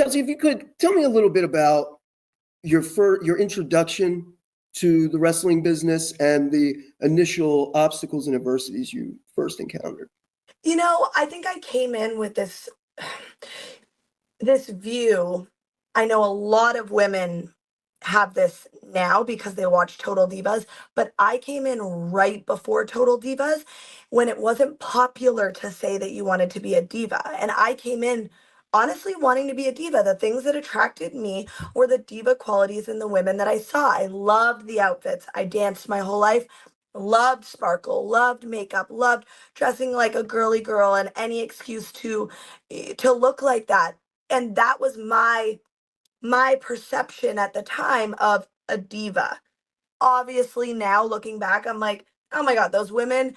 Chelsea, if you could tell me a little bit about your introduction to the wrestling business and the initial obstacles and adversities you first encountered. I think I came in with this view. I know a lot of women have this now because they watch Total Divas, but I came in right before Total Divas when it wasn't popular to say that you wanted to be a diva. And I came in honestly wanting to be a diva. The things that attracted me were the diva qualities in the women that I saw. I loved the outfits. I danced my whole life. Loved sparkle, loved makeup, loved dressing like a girly girl and any excuse to look like that. And that was my perception at the time of a diva. Obviously now looking back, I'm like, oh my God, those women,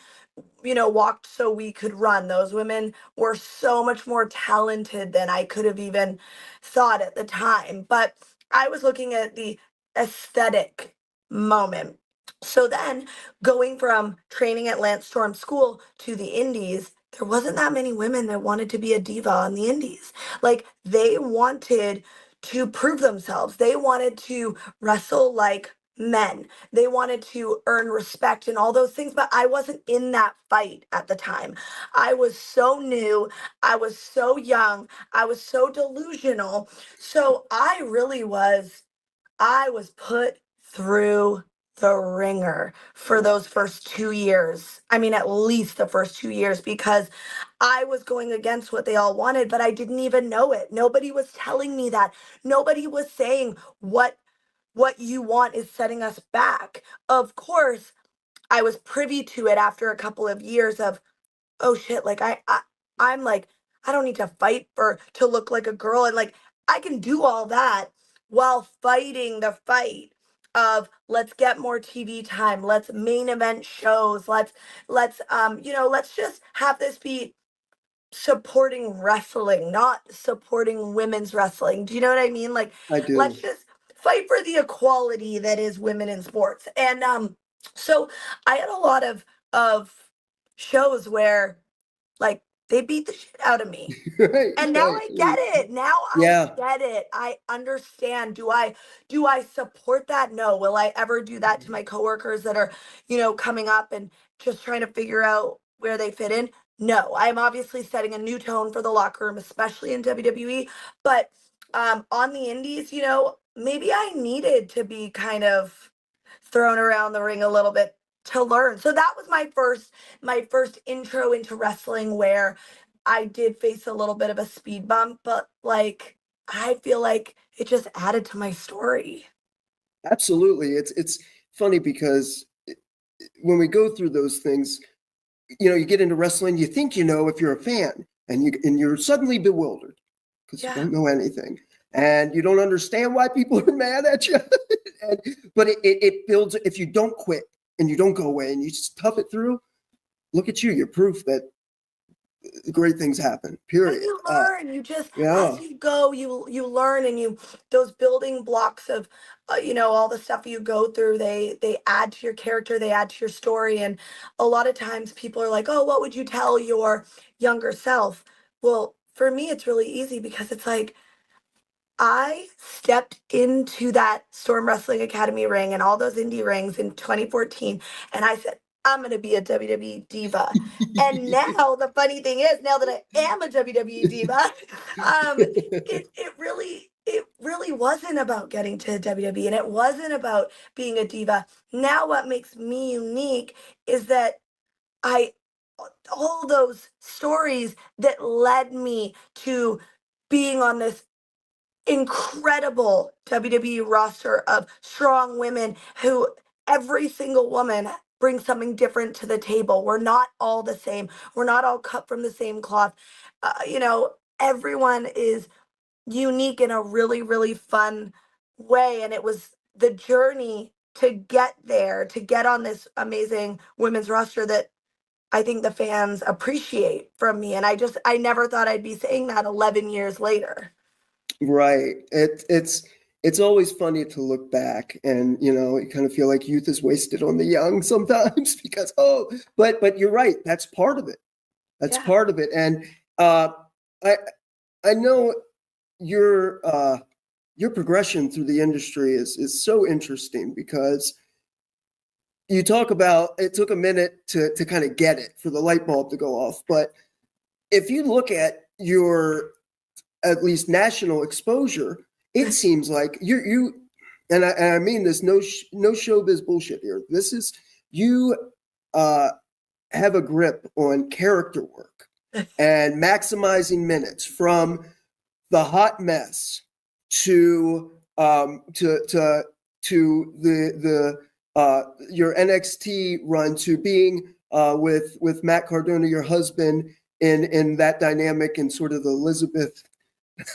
walked so we could run. Those women were so much more talented than I could have even thought at the time. But I was looking at the aesthetic moment. So then going from training at Lance Storm School to the Indies, there wasn't that many women that wanted to be a diva on the Indies. Like they wanted to prove themselves. They wanted to wrestle like men. They wanted to earn respect and all those things, but I wasn't in that fight at the time. I was so new. I was so young. I was so delusional. So I was put through the ringer for those first 2 years. I mean, at least the first 2 years, because I was going against what they all wanted, but I didn't even know it. Nobody was telling me that. Nobody was saying what you want is setting us back. Of course, I was privy to it after a couple of years of, oh shit, like I'm like, I don't need to fight to look like a girl, and like I can do all that while fighting the fight of let's get more TV time, let's main event shows, let's just have this be supporting wrestling, not supporting women's wrestling. Do you know what I mean? Like, I do. let's just fight for the equality that is women in sports. And so I had a lot of shows where like they beat the shit out of me. Right, And now right. I get it. Now Yeah. I get it. I understand. Do I support that? No. Will I ever do that to my coworkers that are, coming up and just trying to figure out where they fit in? No. I'm obviously setting a new tone for the locker room, especially in WWE. But on the indies, maybe I needed to be kind of thrown around the ring a little bit to learn. So that was my first intro into wrestling, where I did face a little bit of a speed bump, but like I feel like it just added to my story. Absolutely. It's funny because when we go through those things, you get into wrestling, you think if you're a fan, and you're suddenly bewildered because you Yeah. don't know anything and you don't understand why people are mad at you. But it builds. If you don't quit and you don't go away and you just tough it through, look at you. You're proof that great things happen. Period. And you learn. You just Yeah. as you go, you learn, and those building blocks of all the stuff you go through. They add to your character. They add to your story. And a lot of times people are like, "Oh, what would you tell your younger self?" Well, for me, it's really easy because it's like I stepped into that Storm Wrestling Academy ring and all those indie rings in 2014, and I said, I'm going to be a WWE diva. And now the funny thing is, now that I am a WWE diva, it really wasn't about getting to WWE, and it wasn't about being a diva. Now what makes me unique is that I all those stories that led me to being on this incredible WWE roster of strong women who every single woman brings something different to the table. We're not all the same. We're not all cut from the same cloth. Everyone is unique in a really, really fun way. And it was the journey to get there, to get on this amazing women's roster that I think the fans appreciate from me. And I never thought I'd be saying that 11 years later. Right. It's always funny to look back and you kind of feel like youth is wasted on the young sometimes because but you're right, that's part of it. That's Yeah. part of it. And I know your progression through the industry is so interesting because you talk about it took a minute to kind of get it for the light bulb to go off. But if you look at your at least national exposure, it seems like you and I mean this no showbiz bullshit here. This is you have a grip on character work and maximizing minutes from the hot mess to the your NXT run to being with Matt Cardona, your husband, in that dynamic and sort of the Elizabeth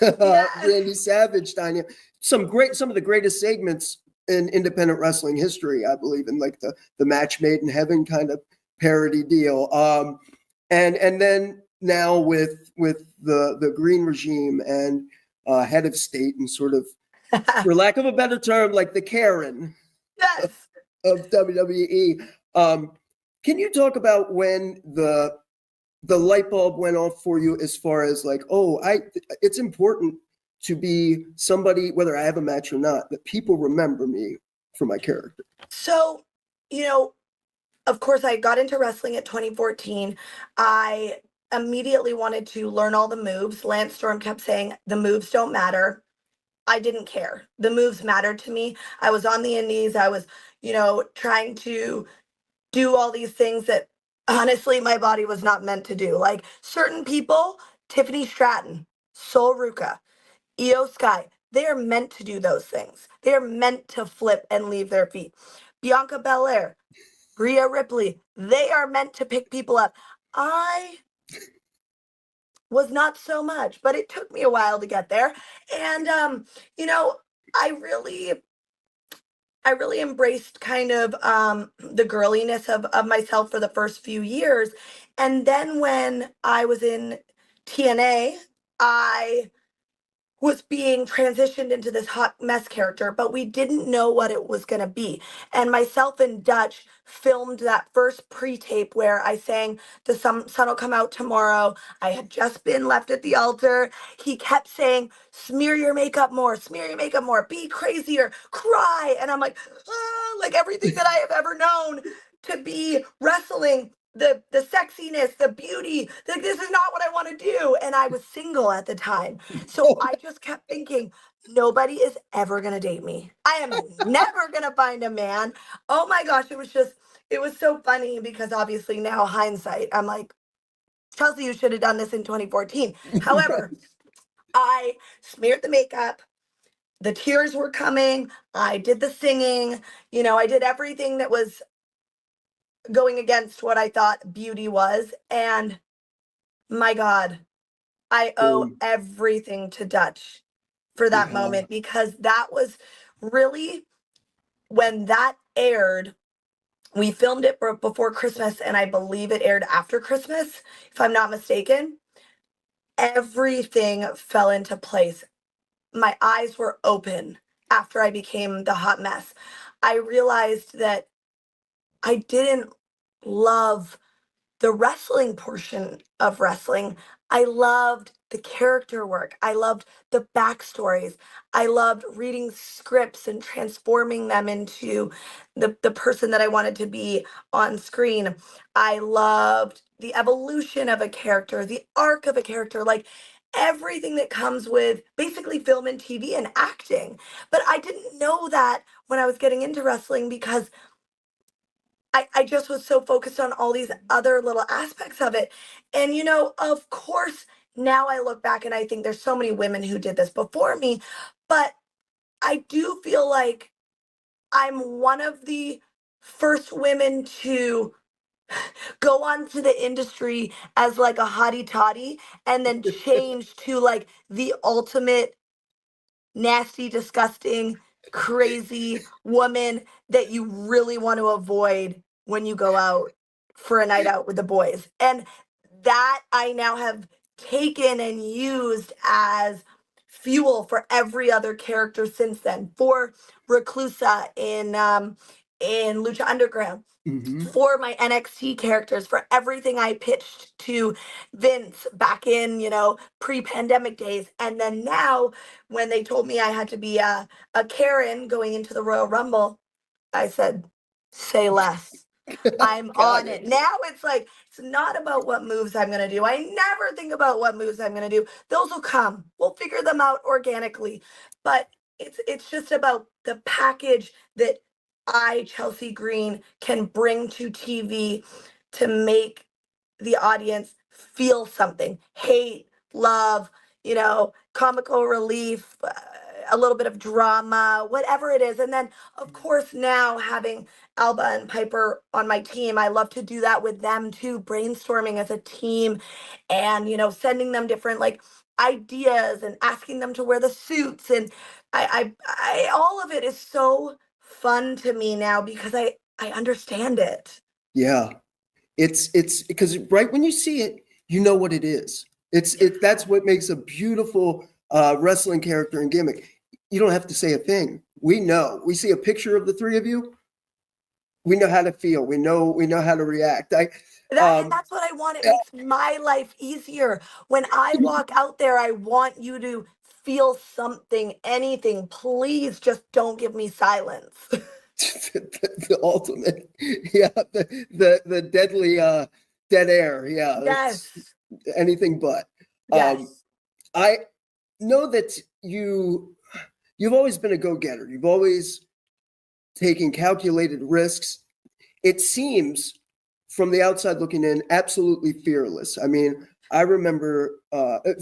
Randy Savage dynamic. Some of the greatest segments in independent wrestling history, I believe, in like the match made in heaven kind of parody deal. And then now with the green regime and head of state and sort of, for lack of a better term, like the Karen of WWE. Can you talk about when the light bulb went off for you as far as like, it's important to be somebody, whether I have a match or not, that people remember me for my character? So, of course, I got into wrestling at 2014. I immediately wanted to learn all the moves. Lance Storm kept saying, the moves don't matter. I didn't care. The moves mattered to me. I was on the indies. I was, trying to do all these things that honestly my body was not meant to do. Like certain people, Tiffany Stratton, Sol Ruka, Io Sky, they are meant to do those things. They are meant to flip and leave their feet. Bianca Belair, Rhea Ripley, they are meant to pick people up. I was not so much, but it took me a while to get there. And, I really embraced kind of the girliness of myself for the first few years. And then when I was in TNA, I was being transitioned into this hot mess character, but we didn't know what it was going to be. And myself and Dutch filmed that first pre-tape where I sang the sun will come out tomorrow. I had just been left at the altar. He kept saying, smear your makeup more, be crazier, cry. And I'm like, like everything that I have ever known to be wrestling, the sexiness, the beauty, like this is not what I want to do. And I was single at the time. So I just kept thinking, nobody is ever going to date me. I am never going to find a man. Oh my gosh, it was so funny because obviously now hindsight, I'm like, Chelsea, you should have done this in 2014. However, I smeared the makeup. The tears were coming. I did the singing. I did everything that was going against what I thought beauty was. And my God, I owe everything to Dutch for that moment, because that was really when that aired. We filmed it before Christmas, and I believe it aired after Christmas, if I'm not mistaken. Everything fell into place. My eyes were open after I became the hot mess. I realized that I didn't love the wrestling portion of wrestling. I loved the character work. I loved the backstories. I loved reading scripts and transforming them into the person that I wanted to be on screen. I loved the evolution of a character, the arc of a character, like everything that comes with basically film and TV and acting. But I didn't know that when I was getting into wrestling, because I just was so focused on all these other little aspects of it. And, of course, now I look back and I think there's so many women who did this before me, but I do feel like I'm one of the first women to go on to the industry as like a hottie toddy and then change to like the ultimate nasty, disgusting, crazy woman that you really want to avoid when you go out for a night out with the boys. And that I now have taken and used as fuel for every other character since then. For Reclusa in in Lucha Underground, Hmm. for my NXT characters, for everything I pitched to Vince back in, pre-pandemic days. And then now when they told me I had to be a Karen going into the Royal Rumble, I said, say less. I'm Got on it. it. Now it's like, it's not about what moves I'm going to do. I never think about what moves I'm going to do. Those will come. We'll figure them out organically. But it's just about the package that I, Chelsea Green, can bring to TV to make the audience feel something. Hate, love, comical relief, a little bit of drama, whatever it is. And then, of course, now having Alba and Piper on my team, I love to do that with them too, brainstorming as a team and, sending them different like ideas and asking them to wear the suits. And all of it is so fun to me now because I understand it. Yeah. It's because right when you see it, you know what it is. That's what makes a beautiful wrestling character and gimmick. You don't have to say a thing. We know. We see a picture of the three of you. We know how to feel. We know how to react. That's what I want. It makes my life easier. When I walk out there, I want you to feel something, anything. Please just don't give me silence. the ultimate, yeah, the deadly dead air. Yeah, it's Yes. anything but. Um, Yes. I know that you've always been a go-getter. You've always taken calculated risks. It seems from the outside looking in, absolutely fearless. I mean, I remember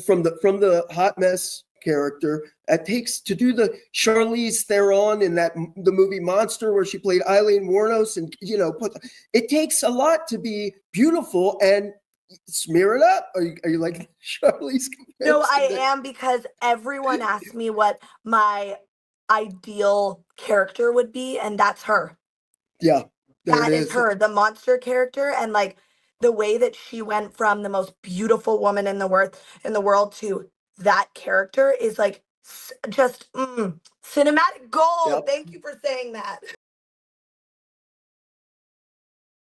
from the hot mess character it takes to do the CHARLIZE THERON in the movie Monster where she played Eileen Wuornos, and it takes a lot to be beautiful and smear it up. Are you like CHARLIZE? No, I am, because everyone asks me what my ideal character would be, and that's her. Yeah, there it That is is. her, the monster character, and like the way that she went from the most beautiful woman in the world to that character is like just cinematic gold. Yep. Thank you for saying that.